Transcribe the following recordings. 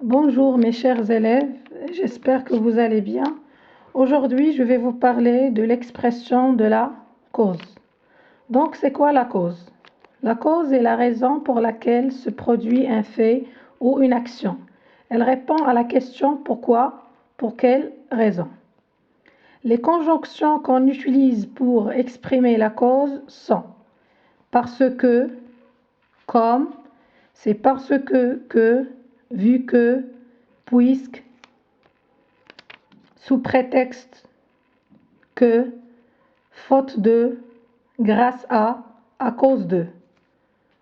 Bonjour mes chers élèves, j'espère que vous allez bien. Aujourd'hui, je vais vous parler de l'expression de la cause. Donc, c'est quoi la cause? La cause est la raison pour laquelle se produit un fait ou une action. Elle répond à la question pourquoi, pour quelle raison. Les conjonctions qu'on utilise pour exprimer la cause sont parce que, comme, c'est parce que, vu que, puisque, sous prétexte que, faute de, grâce à cause de.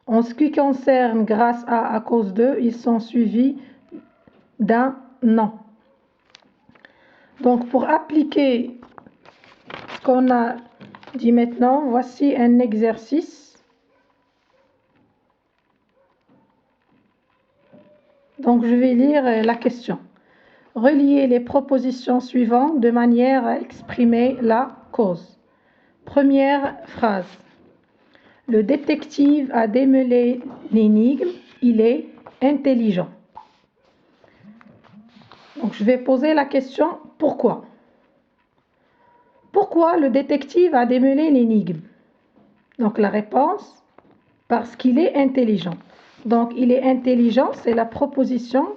En ce qui concerne grâce à cause de, ils sont suivis d'un nom. Donc pour appliquer ce qu'on a dit maintenant, voici un exercice. Donc je vais lire la question. Reliez les propositions suivantes de manière à exprimer la cause. Première phrase. Le détective a démêlé l'énigme, il est intelligent. Donc je vais poser la question, pourquoi? Pourquoi le détective a démêlé l'énigme? Donc la réponse, parce qu'il est intelligent. Donc il est intelligent, c'est la proposition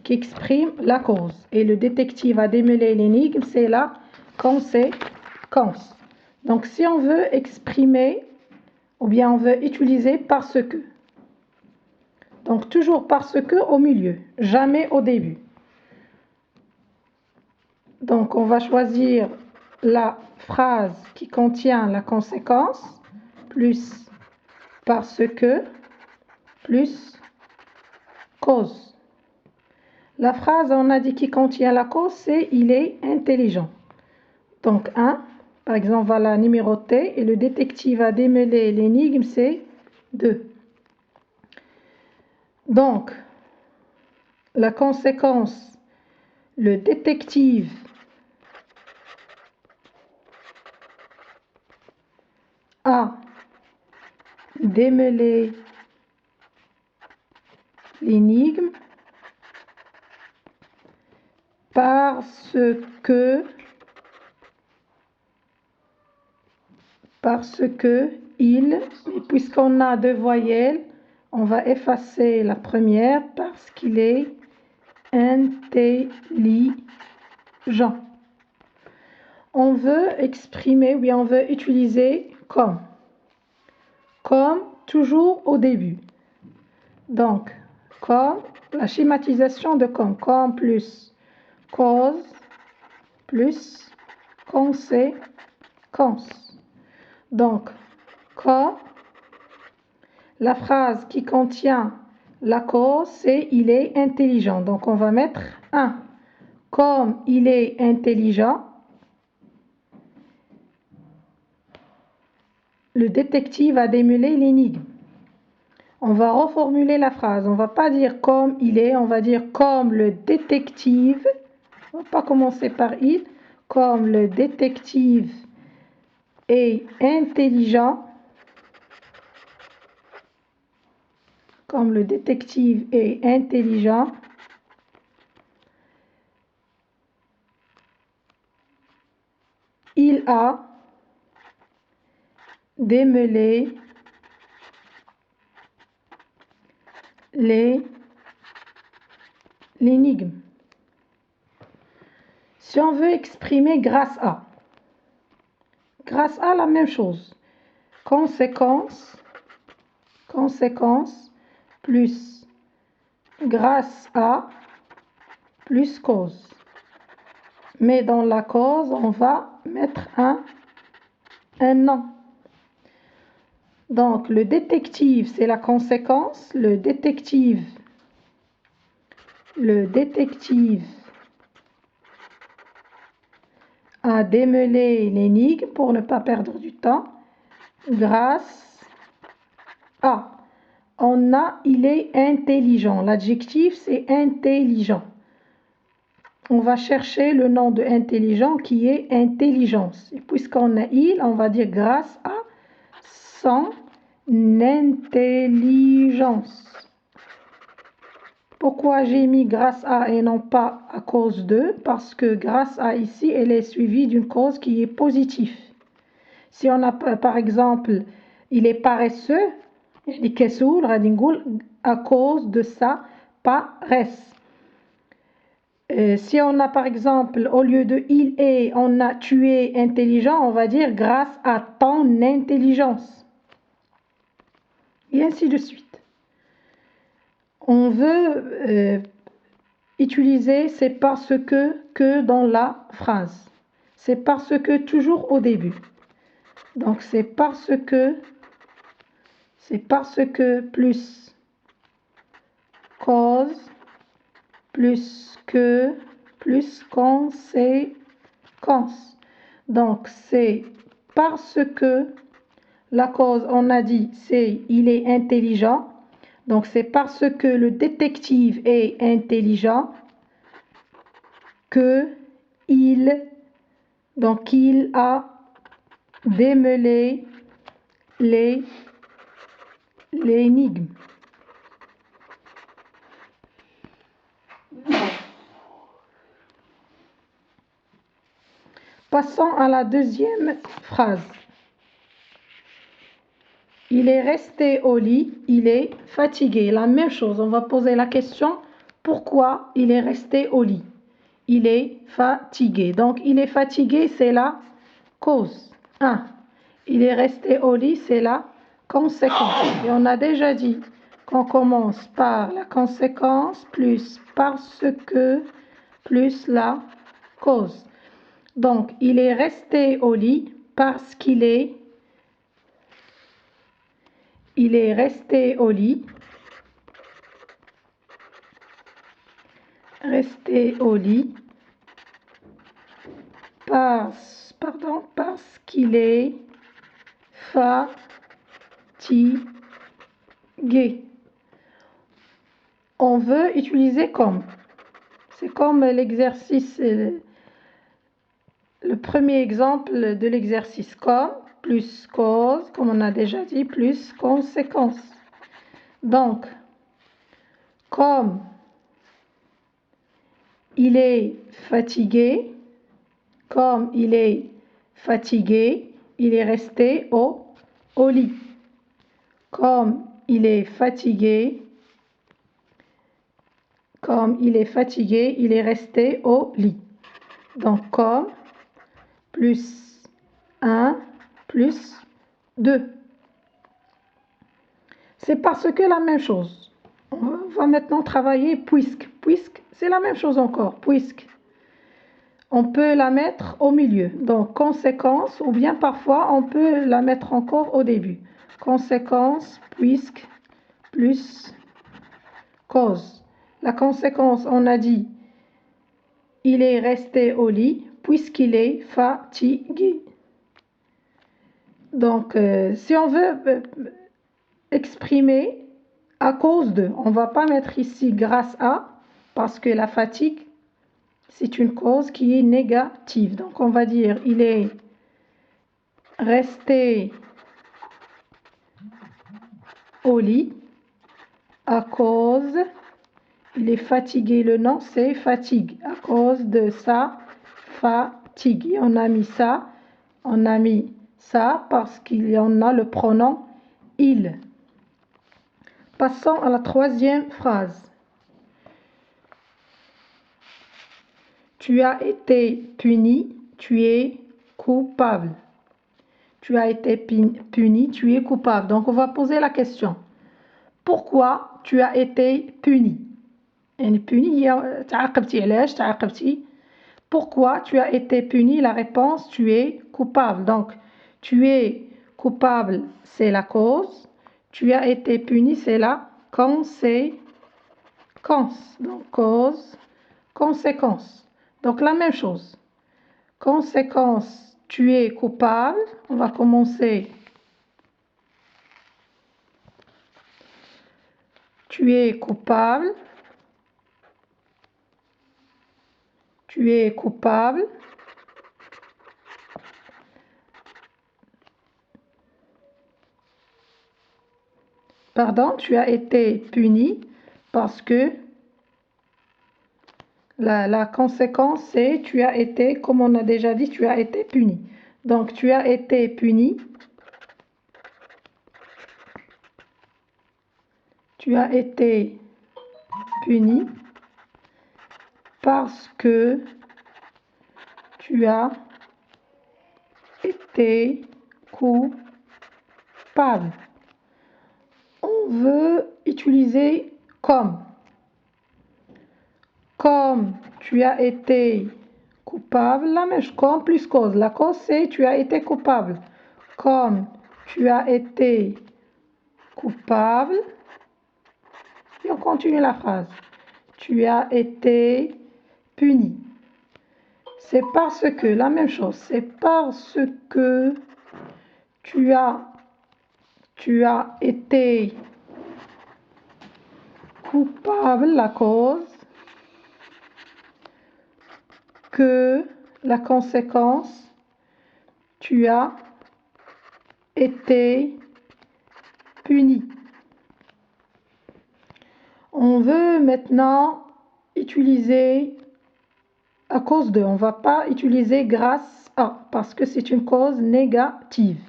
qui exprime la cause. Et le détective a démêlé l'énigme, c'est la conséquence. Donc si on veut exprimer, ou bien on veut utiliser parce que. Donc toujours parce que au milieu, jamais au début. Donc on va choisir la phrase qui contient la conséquence, plus parce que, plus cause. La phrase, on a dit qui contient la cause, c'est il est intelligent. Donc 1, par exemple, on va la numéroter et le détective a démêlé l'énigme, c'est 2. Donc, la conséquence, le détective a démêlé l'énigme parce que il, puisqu'on a deux voyelles, on va effacer la première parce qu'il est intelligent. On veut exprimer, oui, on veut utiliser comme. Comme toujours au début. Donc, comme, la schématisation de comme plus cause plus conséquence. Donc, comme, la phrase qui contient la cause, c'est il est intelligent. Donc, on va mettre 1. Comme il est intelligent, le détective a démêlé l'énigme. On va reformuler la phrase. On ne va pas dire comme il est, on va dire comme le détective. On ne va pas commencer par il. Comme le détective est intelligent. Comme le détective est intelligent. Il a démêlé l'énigme. Si on veut exprimer grâce à la même chose. Conséquence plus grâce à plus cause. Mais dans la cause, on va mettre un nom. Donc, le détective, c'est la conséquence. Le détective a démêlé l'énigme pour ne pas perdre du temps. Grâce à. On a, il est intelligent. L'adjectif, c'est intelligent. On va chercher le nom de intelligent qui est intelligence. Et puisqu'on a il, on va dire grâce à son intelligence. Pourquoi j'ai mis grâce à et non pas à cause de? Parce que grâce à ici, elle est suivie d'une cause qui est positive. Si on a par exemple, il est paresseux, يعني كسول غادي نقول à cause de sa paresse. Si on a par exemple, au lieu de il est, on a tu es intelligent, on va dire grâce à ton intelligence. Et ainsi de suite. On veut utiliser c'est parce que dans la phrase. C'est parce que toujours au début. Donc c'est parce que plus cause plus que plus conséquence. Donc c'est parce que la cause, on a dit, c'est il est intelligent. Donc c'est parce que le détective est intelligent que il a démêlé l'énigme. Passons à la deuxième phrase. Il est resté au lit, il est fatigué. La même chose, on va poser la question, pourquoi il est resté au lit? Il est fatigué. Donc, il est fatigué, c'est la cause. 1. Il est resté au lit, c'est la conséquence. Et on a déjà dit qu'on commence par la conséquence plus parce que plus la cause. Donc, il est resté au lit parce qu'il est resté au lit. Resté au lit parce qu'il est fatigué. On veut utiliser comme. C'est comme l'exercice, le premier exemple de l'exercice. Comme plus cause, comme on a déjà dit, plus conséquence. Donc, comme il est fatigué, comme il est fatigué, il est resté au lit. Comme il est fatigué, il est resté au lit. Donc, comme plus 1 plus 2. C'est parce que la même chose. On va maintenant travailler puisque. Puisque, c'est la même chose encore. Puisque. On peut la mettre au milieu. Donc, conséquence, ou bien parfois, on peut la mettre encore au début. Conséquence, puisque, plus cause. La conséquence, on a dit, il est resté au lit puisqu'il est fatigué. Donc, si on veut exprimer à cause de, on ne va pas mettre ici grâce à, parce que la fatigue, c'est une cause qui est négative. Donc, on va dire, il est resté au lit à cause, il est fatigué, le nom c'est fatigue, à cause de sa fatigue. Et on a mis ça parce qu'il y en a le pronom il. Passons à la troisième phrase. Tu as été puni, tu es coupable. Tu as été puni, tu es coupable. Donc, on va poser la question. Pourquoi tu as été puni? يعني puni, تعاقبتي علاش تعاقبتي? Pourquoi tu as été puni? La réponse, tu es coupable. Donc, tu es coupable, c'est la cause. Tu as été puni, c'est la conséquence. Donc, cause, conséquence. Donc, la même chose. Conséquence, tu es coupable. On va commencer. Tu es coupable. Tu es coupable. Pardon, tu as été puni parce que La conséquence, c'est tu as été, comme on a déjà dit, tu as été puni. Donc, tu as été puni. Tu as été puni parce que tu as été coupable. On veut utiliser comme. Comme tu as été coupable, la même chose, comme plus cause. La cause, c'est tu as été coupable. Comme tu as été coupable. Et on continue la phrase. Tu as été puni. C'est parce que, la même chose, c'est parce que tu as été coupable, la cause, que la conséquence, tu as été puni. On veut maintenant utiliser à cause de. On ne va pas utiliser grâce à parce que c'est une cause négative.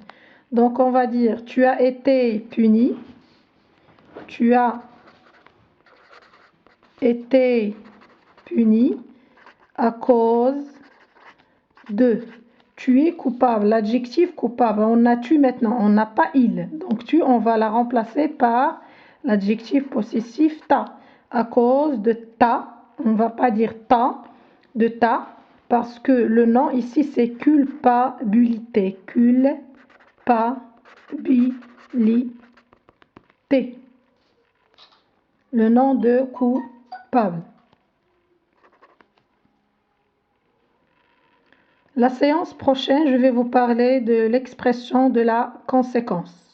Donc on va dire tu as été puni. Tu as été puni à cause de. Tu es coupable. L'adjectif coupable, on a tu maintenant, on n'a pas il. Donc tu, on va la remplacer par l'adjectif possessif ta. À cause de ta, on ne va pas dire ta, de ta, parce que le nom ici c'est culpabilité. Culpabilité. Le nom de coupable. La séance prochaine, je vais vous parler de l'expression de la conséquence.